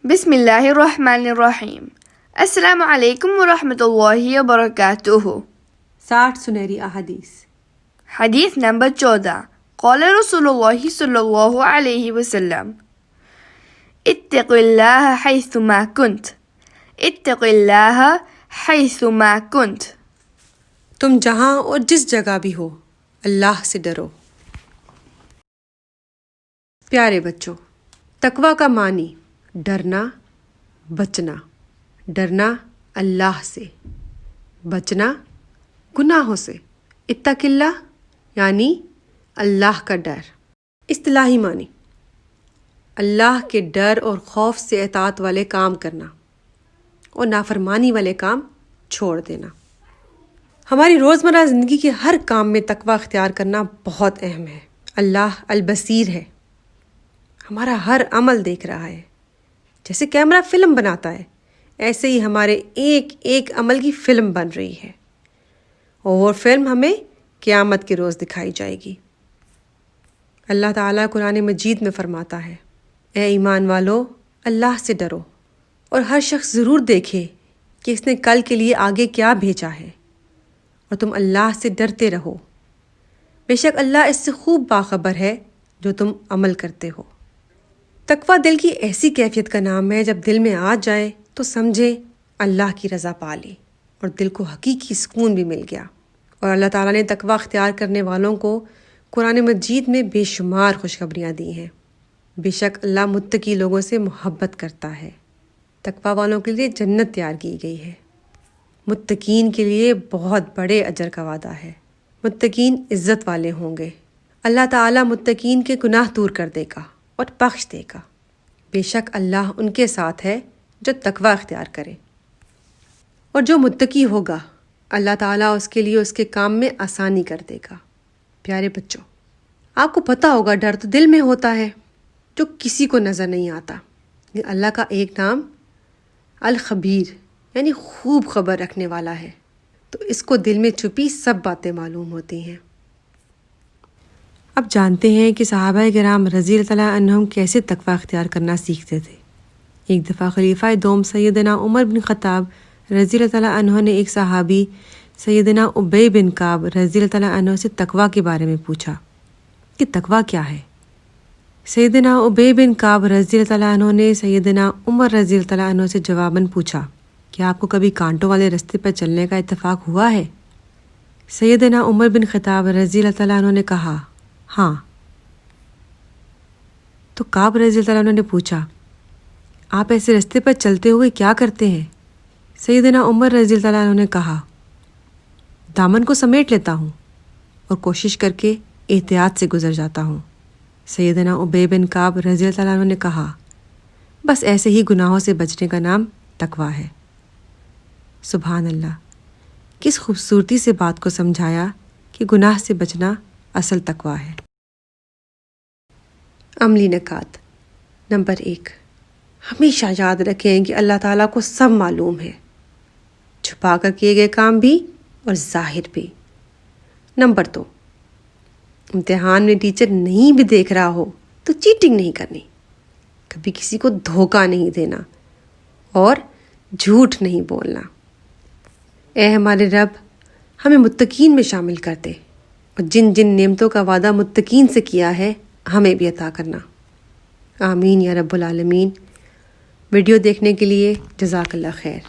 بسم اللہ الرحمن الرحیم۔ السلام علیکم ورحمۃ اللہ وبرکاتہ۔ 60 سنہری احادیث۔ حدیث نمبر 14۔ قال رسول اللہ صلی اللہ علیہ وسلم اتقوا اللہ حیثما کنت، اتقوا اللہ حیثما کنت۔ تم جہاں اور جس جگہ بھی ہو اللہ سے ڈرو۔ پیارے بچوں، تقویٰ کا معنی ڈرنا، بچنا۔ ڈرنا اللہ سے، بچنا گناہوں سے۔ اتق اللہ یعنی اللہ کا ڈر۔ اصطلاحی معنی اللہ کے ڈر اور خوف سے اطاعت والے کام کرنا اور نافرمانی والے کام چھوڑ دینا۔ ہماری روزمرہ زندگی کے ہر کام میں تقویٰ اختیار کرنا بہت اہم ہے۔ اللہ البصیر ہے، ہمارا ہر عمل دیکھ رہا ہے۔ جیسے کیمرہ فلم بناتا ہے، ایسے ہی ہمارے ایک ایک عمل کی فلم بن رہی ہے، اور وہ فلم ہمیں قیامت کے روز دکھائی جائے گی۔ اللہ تعالیٰ قرآن مجید میں فرماتا ہے، اے ایمان والو، اللہ سے ڈرو، اور ہر شخص ضرور دیکھے کہ اس نے کل کے لیے آگے کیا بھیجا ہے، اور تم اللہ سے ڈرتے رہو۔ بے شک اللہ اس سے خوب باخبر ہے جو تم عمل کرتے ہو۔ تقویٰ دل کی ایسی کیفیت کا نام ہے، جب دل میں آ جائے تو سمجھے اللہ کی رضا پا لی اور دل کو حقیقی سکون بھی مل گیا۔ اور اللہ تعالیٰ نے تقویٰ اختیار کرنے والوں کو قرآن مجید میں بے شمار خوشخبریاں دی ہیں۔ بے شک اللہ متقی لوگوں سے محبت کرتا ہے۔ تقویٰ والوں کے لیے جنت تیار کی گئی ہے۔ متقین کے لیے بہت بڑے اجر کا وعدہ ہے۔ متقین عزت والے ہوں گے۔ اللہ تعالیٰ متقین کے گناہ دور کر دے گا اور بخش دے گا۔ بے شک اللہ ان کے ساتھ ہے جو تقویٰ اختیار کرے۔ اور جو متقی ہوگا اللہ تعالیٰ اس کے لیے اس کے کام میں آسانی کر دے گا۔ پیارے بچوں، آپ کو پتہ ہوگا ڈر تو دل میں ہوتا ہے جو کسی کو نظر نہیں آتا۔ اللہ کا ایک نام الخبیر یعنی خوب خبر رکھنے والا ہے، تو اس کو دل میں چھپی سب باتیں معلوم ہوتی ہیں۔ اب جانتے ہیں کہ صحابہ کرام رضی اللہ عنہم کیسے تقویٰ اختیار کرنا سیکھتے تھے۔ ایک دفعہ خلیفہ دوم سیدنا عمر بن خطاب رضی اللہ عنہ نے ایک صحابی سیدنا ابی بن کعب رضی اللہ عنہ سے تقویٰ کے بارے میں پوچھا کہ تقویٰ کیا ہے۔ سیدنا ابی بن کعب رضی اللہ عنہ نے سیدنا عمر رضی اللہ عنہ سے جواباً پوچھا کہ آپ کو کبھی کانٹوں والے رستے پر چلنے کا اتفاق ہوا ہے؟ سیدنا عمر بن خطاب رضی اللہ عنہ نے کہا ہاں۔ تو کعب رضی اللہ عنہ نے پوچھا آپ ایسے رستے پر چلتے ہوئے کیا کرتے ہیں؟ سیدنا عمر رضی اللہ عنہ نے کہا دامن کو سمیٹ لیتا ہوں اور کوشش کر کے احتیاط سے گزر جاتا ہوں۔ سیدنا ابی بن کعب رضی اللہ عنہ نے کہا بس ایسے ہی گناہوں سے بچنے کا نام تقویٰ ہے۔ سبحان اللہ، کس خوبصورتی سے بات کو سمجھایا کہ گناہ سے بچنا اصل تقویٰ ہے۔ عملی نکات۔ نمبر 1، ہمیشہ یاد رکھیں کہ اللہ تعالیٰ کو سب معلوم ہے، چھپا کر کیے گئے کام بھی اور ظاہر بھی۔ نمبر 2، امتحان میں ٹیچر نہیں بھی دیکھ رہا ہو تو چیٹنگ نہیں کرنی، کبھی کسی کو دھوکہ نہیں دینا اور جھوٹ نہیں بولنا۔ اے ہمارے رب، ہمیں متقین میں شامل کر دے، اور جن جن نعمتوں کا وعدہ متقین سے کیا ہے ہمیں بھی عطا کرنا۔ آمین یا رب العالمین۔ ویڈیو دیکھنے کے لیے جزاک اللہ خیر۔